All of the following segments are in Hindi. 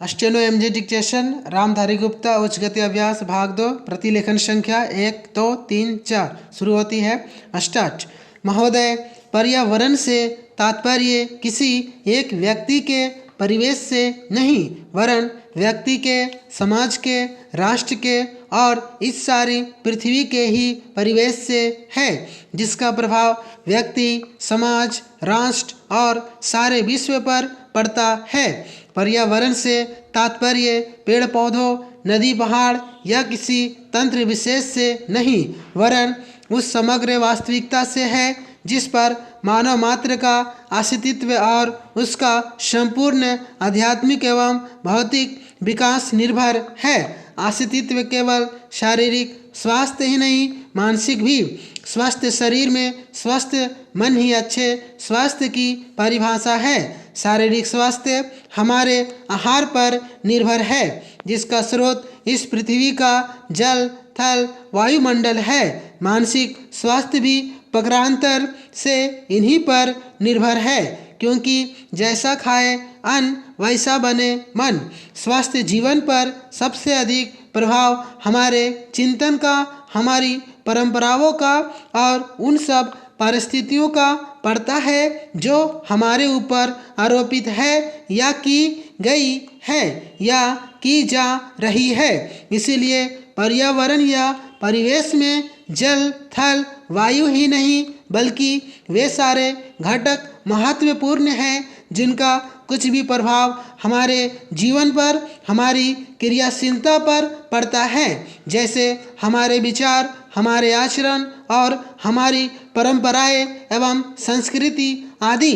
Steno MG dictation Ramdhari Gupta उच्च गति अभ्यास भाग 2 प्रतिलेखन संख्या 1 2 3 4 शुरू होती है। स्टार्ट। महोदय, पर्यावरण से तात्पर्य किसी एक व्यक्ति के परिवेश से नहीं वरन व्यक्ति के, समाज के, राष्ट्र के और इस सारी पृथ्वी के ही परिवेश से है, जिसका प्रभाव व्यक्ति, समाज, राष्ट्र और सारे विश्व पर पड़ता है। पर्यावरण से तात्पर्य पेड़ पौधों, नदी, पहाड़ या किसी तंत्र विशेष से नहीं वरन उस समग्र वास्तविकता से है जिस पर मानव मात्र का अस्तित्व और उसका संपूर्ण आध्यात्मिक एवं भौतिक विकास निर्भर है। अस्तित्व केवल शारीरिक स्वास्थ्य ही नहीं, मानसिक भी। स्वस्थ शरीर में स्वस्थ मन ही अच्छे स्वास्थ्य की परिभाषा है। शारीरिक स्वास्थ्य हमारे आहार पर निर्भर है, जिसका स्रोत इस पृथ्वी का जल, थल, वायुमंडल है। मानसिक स्वास्थ्य भी प्रकारांतर से इन्हीं पर निर्भर है, क्योंकि जैसा खाए अन्न वैसा बने मन। स्वस्थ जीवन पर सबसे अधिक प्रभाव हमारे चिंतन का, हमारी परंपराओं का और उन सब परिस्थितियों का पड़ता है जो हमारे ऊपर आरोपित है या की गई है या की जा रही है। इसीलिए पर्यावरण या परिवेश में जल, थल, वायु ही नहीं बल्कि वे सारे घटक महत्वपूर्ण हैं जिनका कुछ भी प्रभाव हमारे जीवन पर, हमारी क्रियाशीलता पर पड़ता है, जैसे हमारे विचार, हमारे आचरण और हमारी परंपराएं एवं संस्कृति आदि।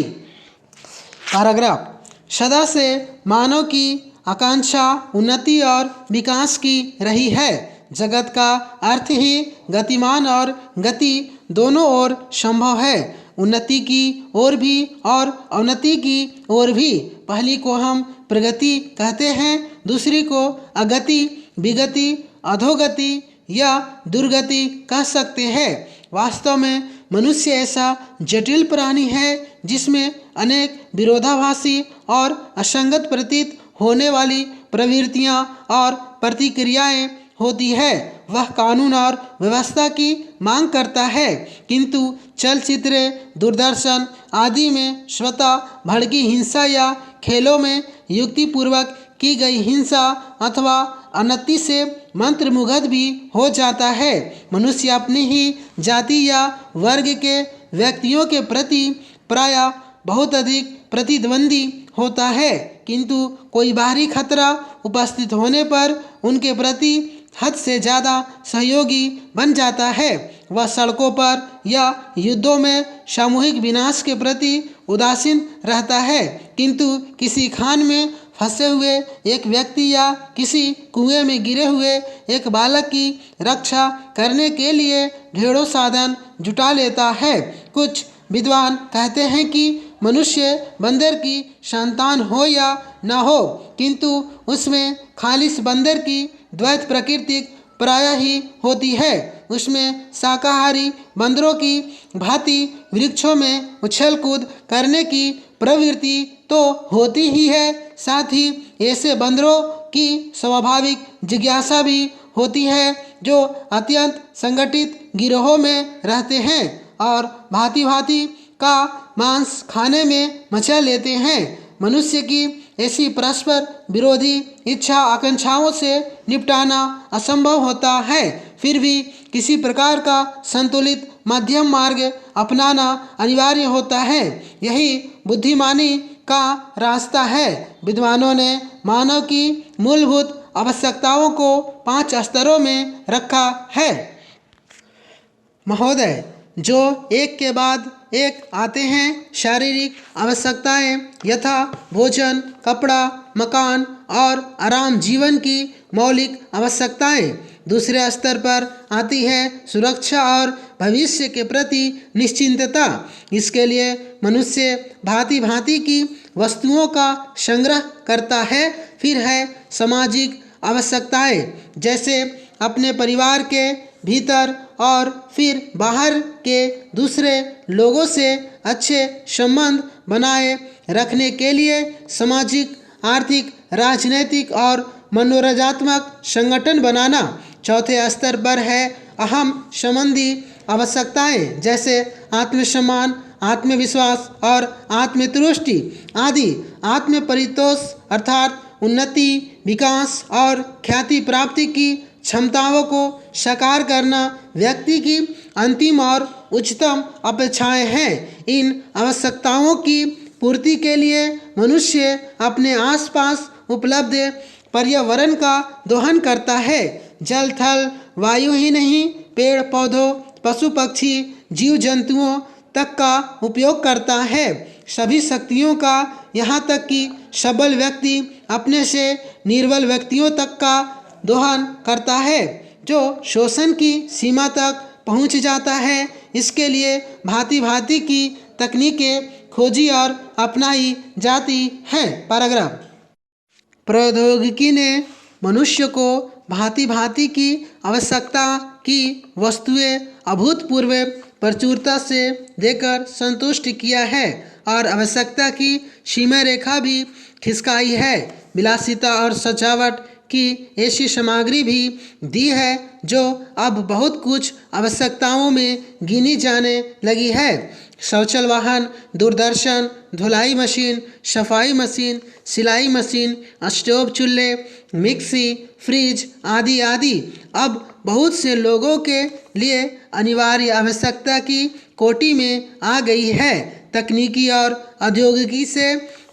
पैराग्राफ। सदा से मानव की आकांक्षा उन्नति और विकास की रही है। जगत का अर्थ ही गतिमान और गति दोनों ओर संभव है, उन्नति की ओर भी और अवनति की ओर भी। पहली को हम प्रगति कहते हैं, दूसरी को अगति, विगति, अधोगति या दुर्गति कह सकते हैं। वास्तव में मनुष्य ऐसा जटिल प्राणी है जिसमें अनेक विरोधाभासी और असंगत प्रतीत होने वाली प्रवृत्तियां और प्रतिक्रियाएं होती है। वह कानून और व्यवस्था की मांग करता है, किंतु चलचित्र, दूरदर्शन आदि में स्वतः भड़की हिंसा या खेलों में युक्तिपूर्वक की गई हिंसा अथवा अनति से मंत्रमुग्ध भी हो जाता है। मनुष्य अपनी ही जाति या वर्ग के व्यक्तियों के प्रति प्रायः बहुत अधिक प्रतिद्वंदी होता है, किंतु कोई बाहरी खतरा उपस्थित होने पर उनके प्रति हद से ज़्यादा सहयोगी बन जाता है। वह सड़कों पर या युद्धों में सामूहिक विनाश के प्रति उदासीन रहता है, किंतु किसी खान में फंसे हुए एक व्यक्ति या किसी कुएं में गिरे हुए एक बालक की रक्षा करने के लिए ढेरों साधन जुटा लेता है। कुछ विद्वान कहते हैं कि मनुष्य बंदर की संतान हो या न हो, किंतु उसमें खालिस बंदर की द्वैत प्रकृति प्रायः ही होती है। उसमें शाकाहारी बंदरों की भांति वृक्षों में उछल कूद करने की प्रवृत्ति तो होती ही है, साथ ही ऐसे बंदरों की स्वाभाविक जिज्ञासा भी होती है जो अत्यंत संगठित गिरोहों में रहते हैं और भांति भांति का मांस खाने में मचा लेते हैं। मनुष्य की ऐसी परस्पर विरोधी इच्छा आकांक्षाओं से निपटाना असंभव होता है, फिर भी किसी प्रकार का संतुलित मध्यम मार्ग अपनाना अनिवार्य होता है। यही बुद्धिमानी का रास्ता है। विद्वानों ने मानव की मूलभूत आवश्यकताओं को 5 स्तरों में रखा है। महोदय, जो एक के बाद एक आते हैं। शारीरिक आवश्यकताएं यथा भोजन, कपड़ा, मकान और आराम जीवन की मौलिक आवश्यकताएं। दूसरे स्तर पर आती है सुरक्षा और भविष्य के प्रति निश्चिंतता। इसके लिए मनुष्य भांति भांति की वस्तुओं का संग्रह करता है। फिर है सामाजिक आवश्यकताएं, जैसे अपने परिवार के भीतर और फिर बाहर के दूसरे लोगों से अच्छे संबंध बनाए रखने के लिए सामाजिक, आर्थिक राजनीतिक और मनोरंजनात्मक संगठन बनाना। चौथे स्तर पर है अहम संबंधी आवश्यकताएं जैसे आत्मसम्मान, आत्मविश्वास और आत्मतुष्टि आदि। आत्म परितोष अर्थात उन्नति, विकास और ख्याति प्राप्ति की क्षमताओं को साकार करना व्यक्ति की अंतिम और उच्चतम अपेक्षाएं हैं। इन आवश्यकताओं की पूर्ति के लिए मनुष्य अपने आसपास उपलब्ध पर्यावरण का दोहन करता है। जल, थल, वायु ही नहीं, पेड़ पौधों, पशु पक्षी, जीव जंतुओं तक का उपयोग करता है। सभी शक्तियों का, यहाँ तक कि सबल व्यक्ति अपने से निर्बल व्यक्तियों तक का दोहन करता है। जो शोषण की सीमा तक पहुँच जाता है, इसके लिए भांति भांति की तकनीकें खोजी और अपनाई जाती हैं। पैराग्राफ। प्रौद्योगिकी ने मनुष्य को भांति भांति की आवश्यकता की वस्तुएं अभूतपूर्व प्रचुरता से देकर संतुष्ट किया है और आवश्यकता की सीमा रेखा भी खिसकाई है। विलासिता और सजावट की ऐसी सामग्री भी दी है जो अब बहुत कुछ आवश्यकताओं में गिनी जाने लगी है। शौचालय वाहन, दूरदर्शन, धुलाई मशीन, सफाई मशीन, सिलाई मशीन, स्टोव चूल्हे, मिक्सी, फ्रिज आदि आदि अब बहुत से लोगों के लिए अनिवार्य आवश्यकता की कोटि में आ गई है। तकनीकी और औद्योगिकी से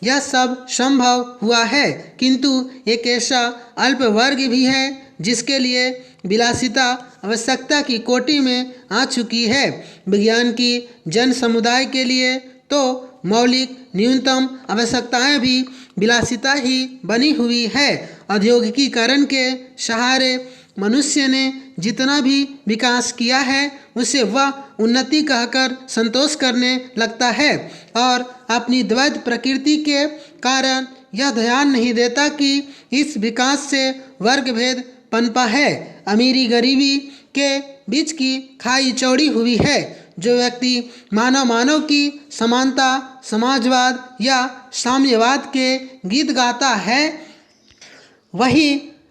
यह सब संभव हुआ है, किंतु एक ऐसा अल्प वर्ग भी है जिसके लिए विलासिता आवश्यकता की कोटि में आ चुकी है। विज्ञान की जन समुदाय के लिए तो मौलिक न्यूनतम आवश्यकताएं भी विलासिता ही बनी हुई है। औद्योगिकीकरण के सहारे मनुष्य ने जितना भी विकास किया है उसे वह उन्नति कहकर संतोष करने लगता है और अपनी द्वैत प्रकृति के कारण यह ध्यान नहीं देता कि इस विकास से वर्ग भेद पनपा है। अमीरी गरीबी के बीच की खाई चौड़ी हुई है। जो व्यक्ति मानव की समानता, समाजवाद या साम्यवाद के गीत गाता है, वही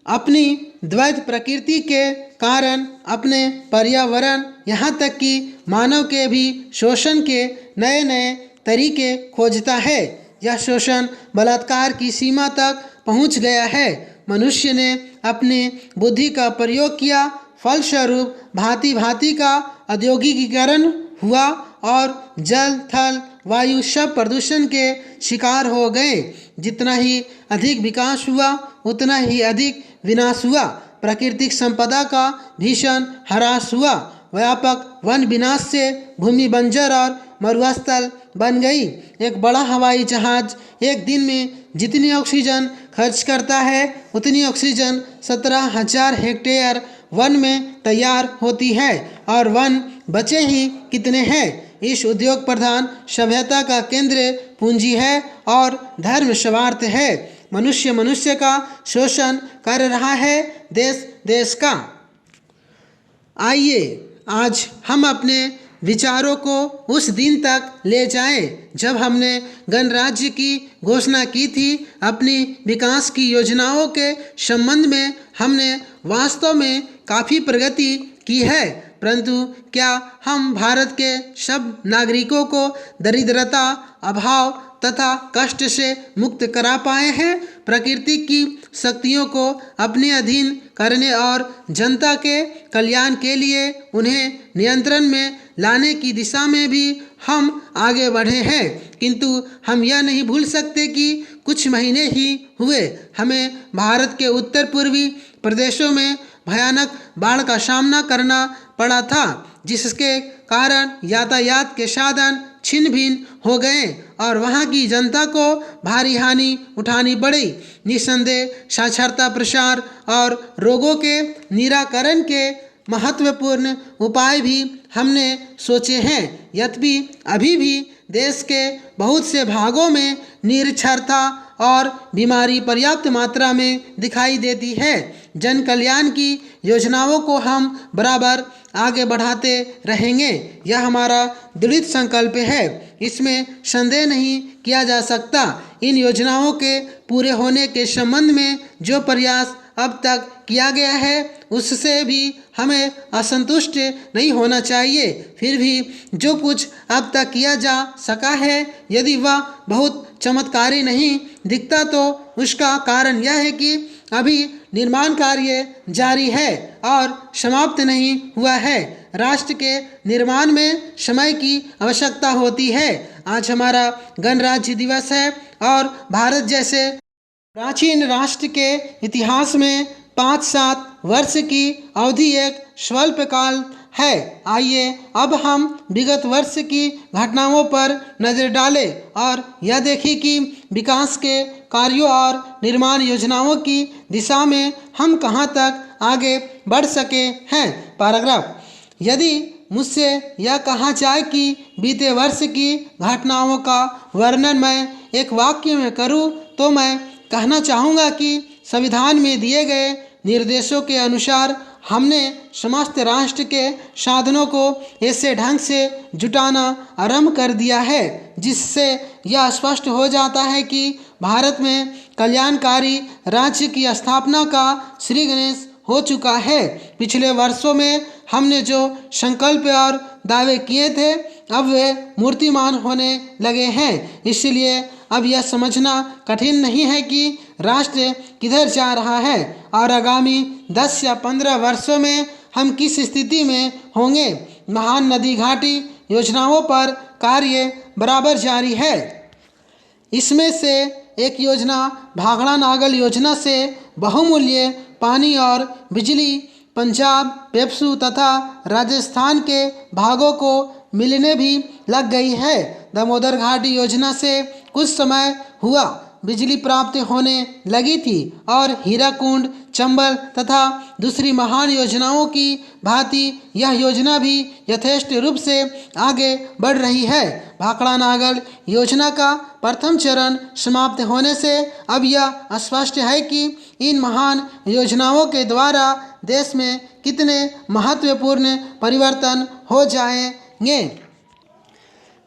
अपनी द्वैत प्रकृति के कारण अपने पर्यावरण, यहाँ तक कि मानव के भी शोषण के नए नए तरीके खोजता है। यह शोषण बलात्कार की सीमा तक पहुँच गया है। मनुष्य ने अपने बुद्धि का प्रयोग किया, फलस्वरूप भांति भांति का औद्योगिकीकरण हुआ और जल, थल, वायु सब प्रदूषण के शिकार हो गए। जितना ही अधिक विकास हुआ उतना ही अधिक विनाश हुआ। प्राकृतिक संपदा का भीषण ह्रास हुआ। व्यापक वन विनाश से भूमि बंजर और मरुस्थल बन गई। एक बड़ा हवाई जहाज एक दिन में जितनी ऑक्सीजन खर्च करता है उतनी ऑक्सीजन 17,000 हेक्टेयर वन में तैयार होती है और वन बचे ही कितने हैं। इस उद्योग प्रधान सभ्यता का केंद्र पूंजी है और धर्म स्वार्थ है। मनुष्य का शोषण कर रहा है देश देश का। आइए आज हम अपने विचारों को उस दिन तक ले जाएं जब हमने गणराज्य की घोषणा की थी। अपनी विकास की योजनाओं के संबंध में हमने वास्तव में काफ़ी प्रगति की है, परंतु क्या हम भारत के सब नागरिकों को दरिद्रता, अभाव तथा कष्ट से मुक्त करा पाए हैं? प्रकृति की शक्तियों को अपने अधीन करने और जनता के कल्याण के लिए उन्हें नियंत्रण में लाने की दिशा में भी हम आगे बढ़े हैं, किंतु हम यह नहीं भूल सकते कि कुछ महीने ही हुए हमें भारत के उत्तर पूर्वी प्रदेशों में भयानक बाढ़ का सामना करना पड़ा था, जिसके कारण यातायात के साधन छिन्न भिन्न हो गए और वहाँ की जनता को भारी हानि उठानी पड़ी। निस्संदेह साक्षरता प्रसार और रोगों के निराकरण के महत्वपूर्ण उपाय भी हमने सोचे हैं, यद्यपि अभी भी देश के बहुत से भागों में निरक्षरता और बीमारी पर्याप्त मात्रा में दिखाई देती है। जन कल्याण की योजनाओं को हम बराबर आगे बढ़ाते रहेंगे, यह हमारा दृढ़ संकल्प है, इसमें संदेह नहीं किया जा सकता। इन योजनाओं के पूरे होने के संबंध में जो प्रयास अब तक किया गया है उससे भी हमें असंतुष्ट नहीं होना चाहिए। फिर भी जो कुछ अब तक किया जा सका है, यदि वह बहुत चमत्कारी नहीं दिखता तो उसका कारण यह है कि अभी निर्माण कार्य जारी है और समाप्त नहीं हुआ है। राष्ट्र के निर्माण में समय की आवश्यकता होती है। आज हमारा गणराज्य दिवस है और भारत जैसे प्राचीन राष्ट्र के इतिहास में 5-7 वर्ष की अवधि एक स्वल्प काल है। आइए अब हम विगत वर्ष की घटनाओं पर नजर डालें और यह देखें कि विकास के कार्यों और निर्माण योजनाओं की दिशा में हम कहां तक आगे बढ़ सके हैं। पैराग्राफ। यदि मुझसे यह कहा जाए कि बीते वर्ष की घटनाओं का वर्णन मैं एक वाक्य में करूं तो मैं कहना चाहूँगा कि संविधान में दिए गए निर्देशों के अनुसार हमने समस्त राष्ट्र के साधनों को ऐसे ढंग से जुटाना आरंभ कर दिया है जिससे यह स्पष्ट हो जाता है कि भारत में कल्याणकारी राज्य की स्थापना का श्री गणेश हो चुका है। पिछले वर्षों में हमने जो संकल्प और दावे किए थे अब वे मूर्तिमान होने लगे हैं। इसलिए अब यह समझना कठिन नहीं है कि राष्ट्र किधर जा रहा है और आगामी 10 या 15 वर्षों में हम किस स्थिति में होंगे। महान नदी घाटी योजनाओं पर कार्य बराबर जारी है। इसमें से एक योजना भाखड़ा नागल योजना से बहुमूल्य पानी और बिजली पंजाब, पेप्सू तथा राजस्थान के भागों को मिलने भी लग गई है। दामोदर घाटी योजना से कुछ समय हुआ बिजली प्राप्त होने लगी थी और हीराकुंड, चंबल तथा दूसरी महान योजनाओं की भांति यह योजना भी यथेष्ट रूप से आगे बढ़ रही है। भाखड़ा नागल योजना का प्रथम चरण समाप्त होने से अब यह स्पष्ट है कि इन महान योजनाओं के द्वारा देश में कितने महत्वपूर्ण परिवर्तन हो जाएंगे।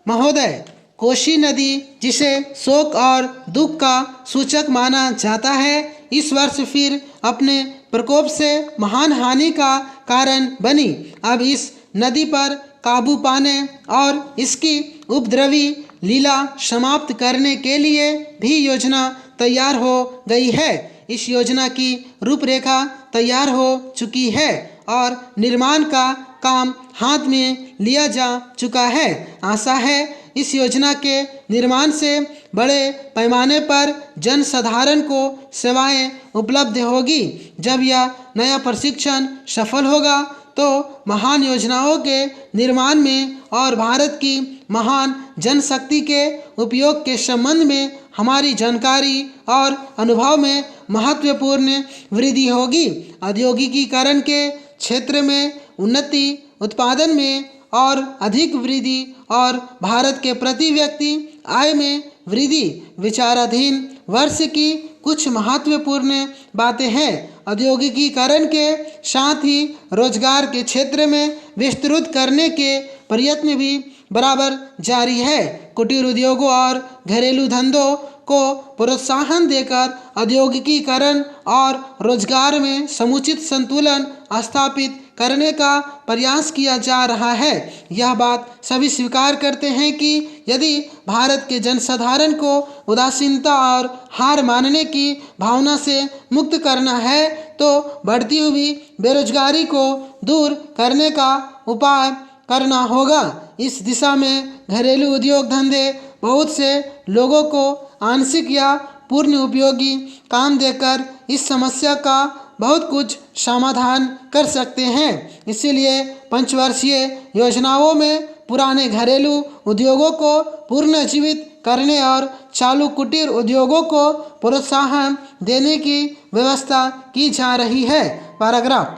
महोदय, कोसी नदी जिसे शोक और दुख का सूचक माना जाता है इस वर्ष फिर अपने प्रकोप से महान हानि का कारण बनी। अब इस नदी पर काबू पाने और इसकी उपद्रवी लीला समाप्त करने के लिए भी योजना तैयार हो गई है। इस योजना की रूपरेखा तैयार हो चुकी है और निर्माण का काम हाथ में लिया जा चुका है। आशा है इस योजना के निर्माण से बड़े पैमाने पर जनसाधारण को सेवाएं उपलब्ध होगी। जब यह नया प्रशिक्षण सफल होगा तो महान योजनाओं के निर्माण में और भारत की महान जनशक्ति के उपयोग के संबंध में हमारी जानकारी और अनुभव में महत्वपूर्ण वृद्धि होगी। औद्योगिकीकरण के क्षेत्र में उन्नति, उत्पादन में और अधिक वृद्धि और भारत के प्रति व्यक्ति आय में वृद्धि विचाराधीन वर्ष की कुछ महत्वपूर्ण बातें हैं। औद्योगिकीकरण के साथ ही रोजगार के क्षेत्र में विस्तृत करने के प्रयत्न भी बराबर जारी है। कुटीर उद्योगों और घरेलू धंधों को प्रोत्साहन देकर औद्योगिकीकरण और रोजगार में समुचित संतुलन स्थापित करने का प्रयास किया जा रहा है। यह बात सभी स्वीकार करते हैं कि यदि भारत के जनसाधारण को उदासीनता और हार मानने की भावना से मुक्त करना है तो बढ़ती हुई बेरोजगारी को दूर करने का उपाय करना होगा। इस दिशा में घरेलू उद्योग धंधे बहुत से लोगों को आंशिक या पूर्ण उपयोगी काम देकर इस समस्या का बहुत कुछ समाधान कर सकते हैं। इसीलिए पंचवर्षीय योजनाओं में पुराने घरेलू उद्योगों को पुनर्जीवित करने और चालू कुटीर उद्योगों को प्रोत्साहन देने की व्यवस्था की जा रही है। पैराग्राफ।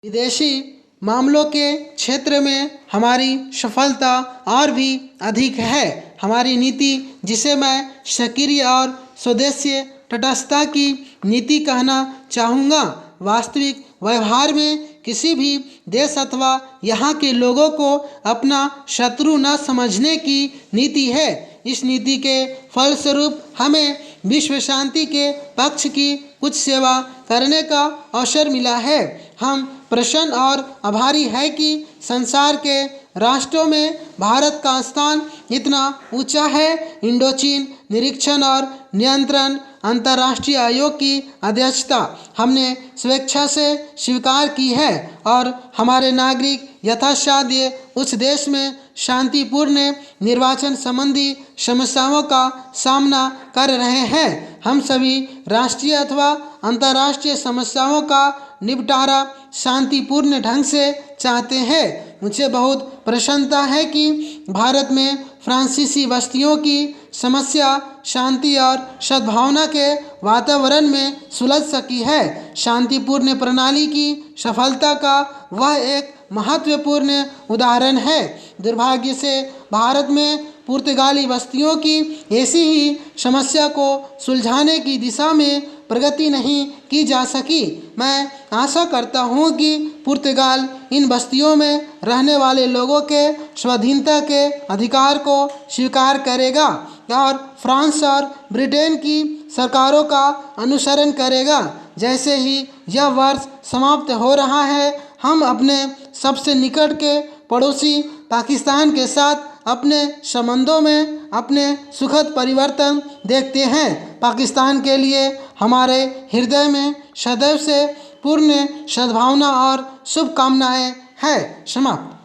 विदेशी मामलों के क्षेत्र में हमारी सफलता और भी अधिक है। हमारी नीति, जिसे मैं सक्रिय और स्वदेशी तटस्थता की नीति कहना चाहूँगा, वास्तविक व्यवहार में किसी भी देश अथवा यहाँ के लोगों को अपना शत्रु न समझने की नीति है। इस नीति के फलस्वरूप हमें विश्व शांति के पक्ष की कुछ सेवा करने का अवसर मिला है। हम प्रसन्न और आभारी है कि संसार के राष्ट्रों में भारत का स्थान इतना ऊंचा है। इंडोचीन निरीक्षण और नियंत्रण अंतर्राष्ट्रीय आयोग की अध्यक्षता हमने स्वेच्छा से स्वीकार की है और हमारे नागरिक यथासाध्य उस देश में शांतिपूर्ण निर्वाचन संबंधी समस्याओं का सामना कर रहे हैं। हम सभी राष्ट्रीय अथवा अंतर्राष्ट्रीय समस्याओं का निपटारा शांतिपूर्ण ढंग से चाहते हैं। मुझे बहुत प्रसन्नता है कि भारत में फ्रांसीसी बस्तियों की समस्या शांति और सद्भावना के वातावरण में सुलझ सकी है। शांतिपूर्ण प्रणाली की सफलता का वह एक महत्वपूर्ण उदाहरण है। दुर्भाग्य से भारत में पुर्तगाली बस्तियों की ऐसी ही समस्या को सुलझाने की दिशा में प्रगति नहीं की जा सकी। मैं आशा करता हूँ कि पुर्तगाल इन बस्तियों में रहने वाले लोगों के स्वाधीनता के अधिकार को स्वीकार करेगा और फ्रांस और ब्रिटेन की सरकारों का अनुसरण करेगा। जैसे ही यह वर्ष समाप्त हो रहा है, हम अपने सबसे निकट के पड़ोसी पाकिस्तान के साथ अपने संबंधों में अपने सुखद परिवर्तन देखते हैं। पाकिस्तान के लिए हमारे हृदय में सदैव से पूर्ण सद्भावना और शुभकामनाएं हैं। समाप्त।